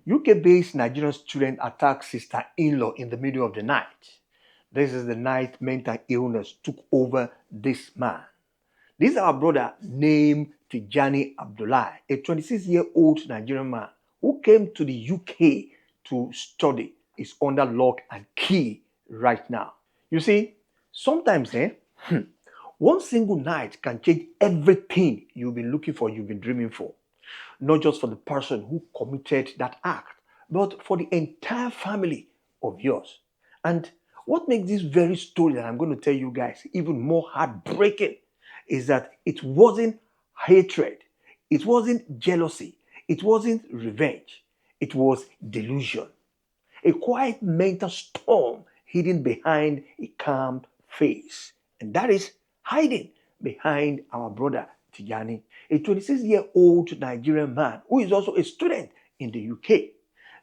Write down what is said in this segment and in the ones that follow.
UK-based Nigerian student attacks sister-in-law in the middle of the night. This is the night mental illness took over this man. This is our brother named Tijani Abdullahi, a 26-year-old Nigerian man who came to the UK to study. Is under lock and key right now. You see, sometimes one single night can change everything you've been looking for, you've been dreaming for. Not just for the person who committed that act, but for the entire family of yours. And what makes this very story that I'm going to tell you guys even more heartbreaking is that it wasn't hatred, it wasn't jealousy, it wasn't revenge, it was delusion. A quiet mental storm hidden behind a calm face. And that is hiding behind our brother Tijani, a 26-year-old Nigerian man who is also a student in the UK.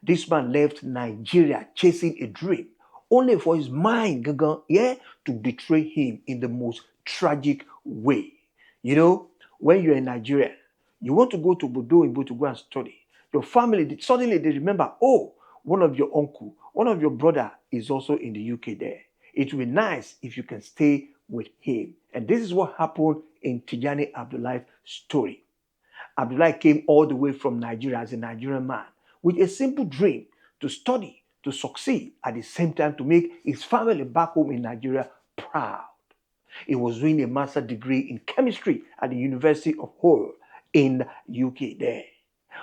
This man left Nigeria chasing a dream, only for his mind to betray him in the most tragic way. You know, when you're in Nigeria, you want to go to Bodo to go and study. Your family, suddenly they remember, oh, one of your uncle, one of your brother is also in the UK there. It will be nice if you can stay with him. And this is what happened in Tijani Abdullahi's story. Abdullahi came all the way from Nigeria as a Nigerian man with a simple dream to study, to succeed, at the same time to make his family back home in Nigeria proud. He was doing a master's degree in chemistry at the University of Hull in the UK there.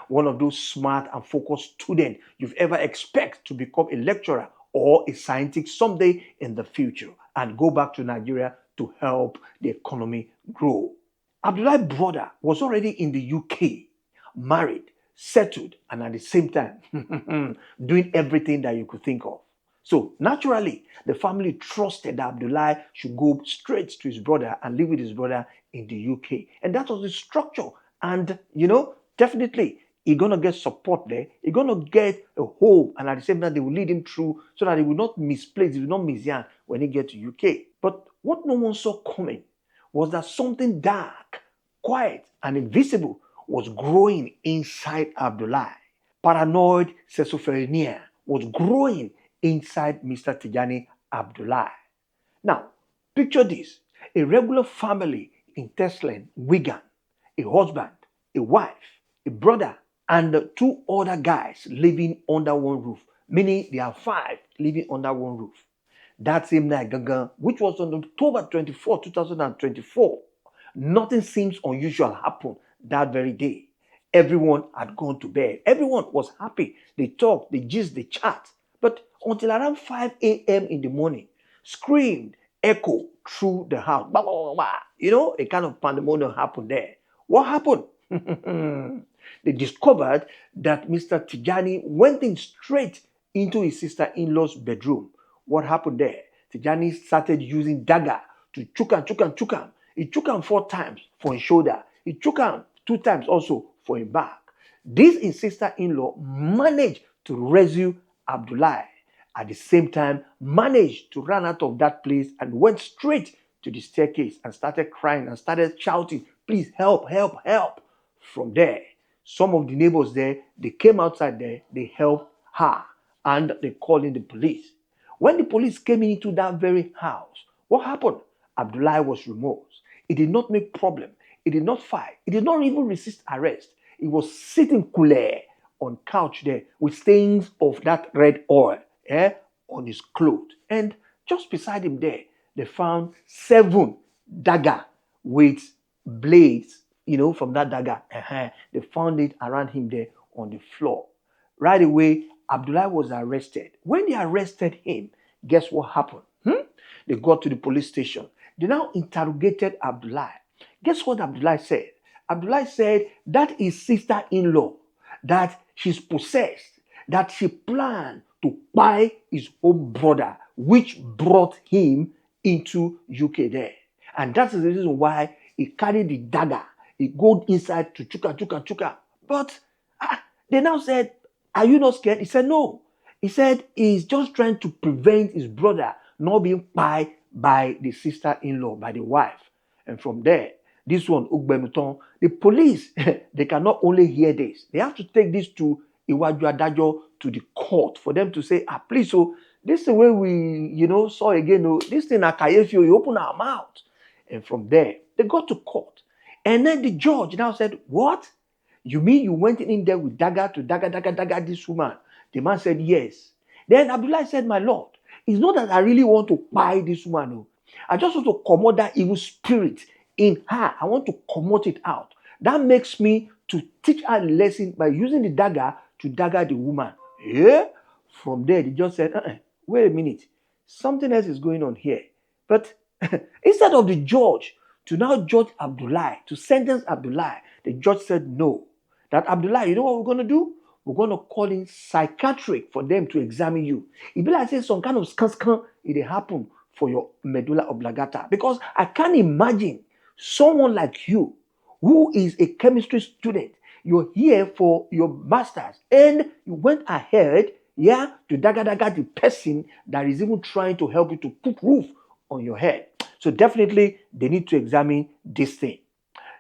One of those smart and focused students you've ever expect to become a lecturer or a scientist someday in the future and go back to Nigeria to help the economy grow. Abdullahi's brother was already in the UK, married, settled, and at the same time doing everything that you could think of. So naturally, the family trusted that Abdullahi should go straight to his brother and live with his brother in the UK. And that was the structure. And, definitely, he's going to get support there. He's going to get a home. And at the same time, they will lead him through so that he will not misplace, he will not misyan when he gets to UK. But what no one saw coming was that something dark, quiet, and invisible was growing inside Abdullahi. Paranoid schizophrenia was growing inside Mr. Tijani Abdullahi. Now, picture this. A regular family in Tesla, Wigan, a husband, a wife, a brother, and two other guys living under one roof. Meaning there are 5 living under one roof. That same night, which was on October 24, 2024, nothing seems unusual happened that very day. Everyone had gone to bed. Everyone was happy. They talked, they gist, they chat. But until around 5 a.m. in the morning, screamed, echo through the house. Bah, bah, bah, bah. A kind of pandemonium happened there. What happened? They discovered that Mr. Tijani went in straight into his sister-in-law's bedroom. What happened there? Tijani started using dagger to choke him. He choke him 4 times for his shoulder. He choke him 2 times also for his back. This sister-in-law managed to rescue Abdullahi. At the same time, managed to run out of that place and went straight to the staircase and started crying and started shouting, please help, help, help. From there, some of the neighbors there, they came outside there, they helped her and they called in the police. When the police came into that very house, what happened? Abdullahi was removed. He did not make problem. He did not fight. He did not even resist arrest. He was sitting cool on couch there with stains of that red oil on his clothes. And just beside him there, they found 7 dagger with blades, from that dagger. They found it around him there on the floor. Right away, Abdullahi was arrested. When they arrested him, guess what happened? They got to the police station. They now interrogated Abdullahi. Guess what Abdullahi said? Abdullahi said that his sister-in-law, that she's possessed, that she planned to buy his own brother, which brought him into UK there. And that's the reason why he carried the dagger. He go inside to chuka. But they now said, are you not scared? He said, no. He said he's just trying to prevent his brother not being bought by the sister-in-law, by the wife. And from there, this one, Ugbenuton, the police, they cannot only hear this. They have to take this to iwaju adájọ́ to the court for them to say, please, so this is the way we, saw again, this thing akayefi, you open our mouth. And from there, they got to court. And then the judge now said, what? You mean you went in there with dagger to dagger this woman? The man said, yes. Then Abdullahi said, my lord, it's not that I really want to buy this woman. No. I just want to commot that evil spirit in her. I want to commot it out. That makes me to teach her a lesson by using the dagger to dagger the woman. Yeah? From there, the judge said, wait a minute. Something else is going on here. But instead of the judge to now judge Abdullahi, to sentence Abdullahi, the judge said no. That Abdullahi, you know what we're going to do? We're going to call in psychiatric for them to examine you. It be like say some kind of scan it happen for your medulla oblongata. Because I can't imagine someone like you who is a chemistry student. You're here for your master's and you went ahead, to dagger the person that is even trying to help you to put roof on your head. So definitely they need to examine this thing.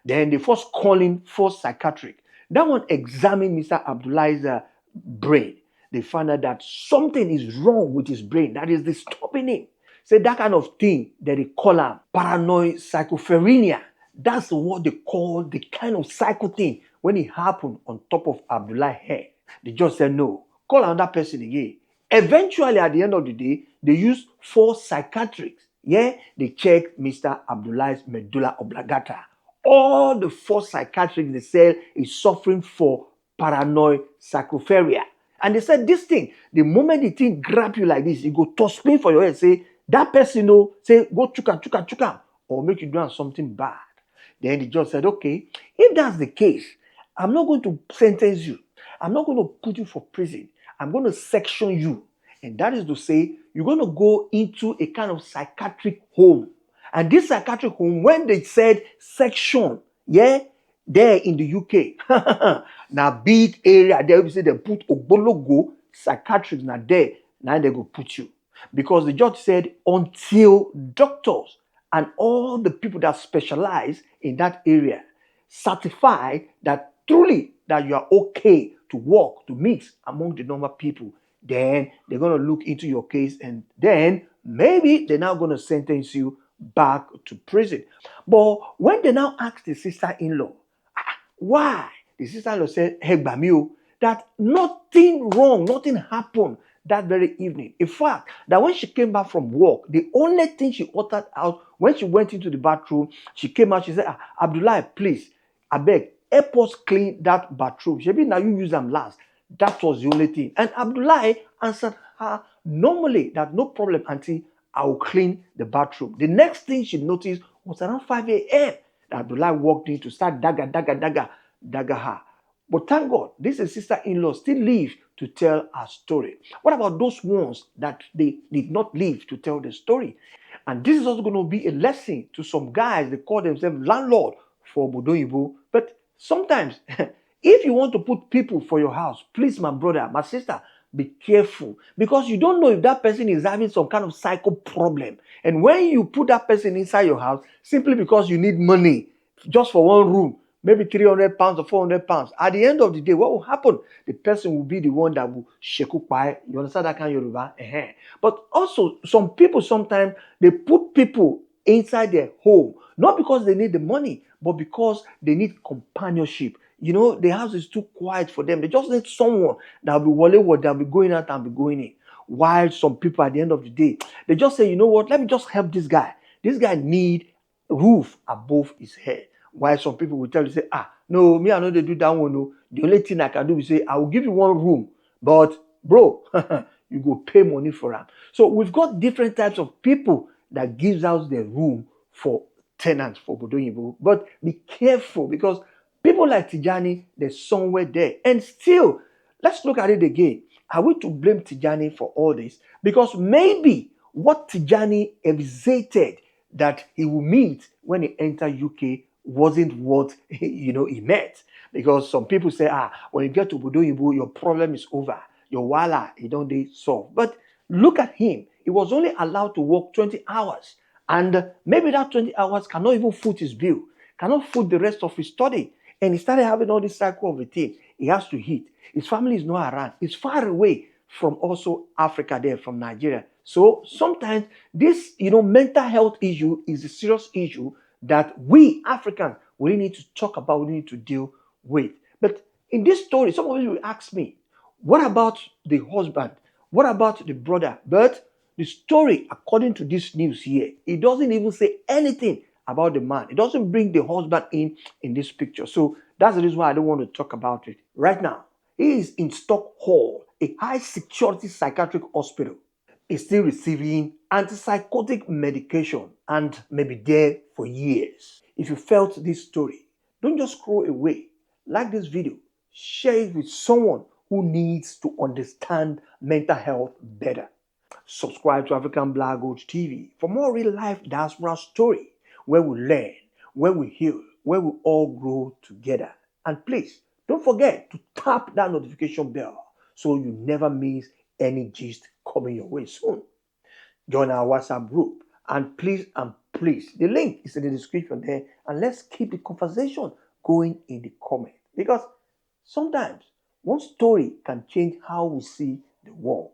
Then they first calling for psychiatric. That one examined Mr. Abdullahi's brain. They found out that something is wrong with his brain that is disturbing him. So that kind of thing that they call paranoia schizophrenia. That's what they call the kind of psycho thing when it happened on top of Abdullahi's head. They just said no. Call another person again. Eventually, at the end of the day, they used 4 psychiatrists. They checked Mr. Abdullahi's medulla oblongata. All the 4 psychiatrists they said is suffering for paranoia schizophrenia. And they said this thing, the moment the thing grab you like this, you go toss spin for your head, say, that person, say, go chuka, or make you do something bad. Then the judge said, okay, if that's the case, I'm not going to sentence you. I'm not going to put you for prison. I'm going to section you. And that is to say, you're going to go into a kind of psychiatric home. And this psychiatric home, when they said section, there in the UK, now big area, there we say they put Ogbologo psychiatrists now there, now they go put you. Because the judge said until doctors and all the people that specialize in that area certify that truly that you are okay to walk, to mix among the normal people, then they're going to look into your case and then maybe they're now going to sentence you back to prison. But when they now asked the sister-in-law, why? The sister-in-law said, hey, Bamio, that nothing wrong, nothing happened that very evening. In fact, that when she came back from work, the only thing she uttered out when she went into the bathroom, she came out, she said, Abdullahi, please, I beg, help us clean that bathroom. Maybe now you use them last. That was the only thing. And Abdullahi answered her normally that no problem, auntie, I will clean the bathroom. The next thing she noticed was around 5 a.m. that Abdullahi walked in to start dagger her. But thank God, this sister-in-law still live to tell her story. What about those ones that they did not live to tell the story? And this is also going to be a lesson to some guys. They call themselves landlord for Bodoyibo. But sometimes, if you want to put people for your house, please, my brother, my sister, be careful. Because you don't know if that person is having some kind of psycho problem. And when you put that person inside your house, simply because you need money, just for one room, maybe 300 pounds or 400 pounds. At the end of the day, what will happen? The person will be the one that will sheku pai. You understand that kind of Yoruba? But also, some people sometimes, they put people inside their home, not because they need the money, but because they need companionship. The house is too quiet for them. They just need someone that will be wale, that will be going out and be going in. While some people at the end of the day, they just say, you know what, let me just help this guy. This guy need roof above his head. While some people will tell you, say, no, me, I know they do that one. No. The only thing I can do is say, I will give you one room, but bro, you go pay money for them. So we've got different types of people that gives out their room for tenants for Bodoyibo. But be careful because people like Tijani, there's somewhere there. And still, let's look at it again. Are we to blame Tijani for all this? Because maybe what Tijani envisated that he will meet when he entered UK wasn't what he met. Because some people say, when you get to Bodoyibo, your problem is over. Your wala, you don't solve. But look at him. He was only allowed to work 20 hours. And maybe that 20 hours cannot even foot his bill, cannot foot the rest of his study. And he started having all this cycle of a thing. He has to hit. His family is not around. It's far away from also Africa there, from Nigeria. So sometimes this, mental health issue is a serious issue that we Africans really need to talk about, we need to deal with. But in this story, some of you will ask me, what about the husband? What about the brother? But the story, according to this news here, it doesn't even say anything about the man. It doesn't bring the husband in this picture. So that's the reason why I don't want to talk about it right now. He is in Stockholm, a high security psychiatric hospital. He's still receiving antipsychotic medication and may be there for years. If you felt this story, don't just scroll away. Like this video, share it with someone who needs to understand mental health better. Subscribe to African Black Gold TV for more real life diaspora story where we learn, where we heal, where we all grow together. And please don't forget to tap that notification bell so you never miss any gist coming your way soon. Join our WhatsApp group, and please, the link is in the description there, and let's keep the conversation going in the comment, because sometimes one story can change how we see the world.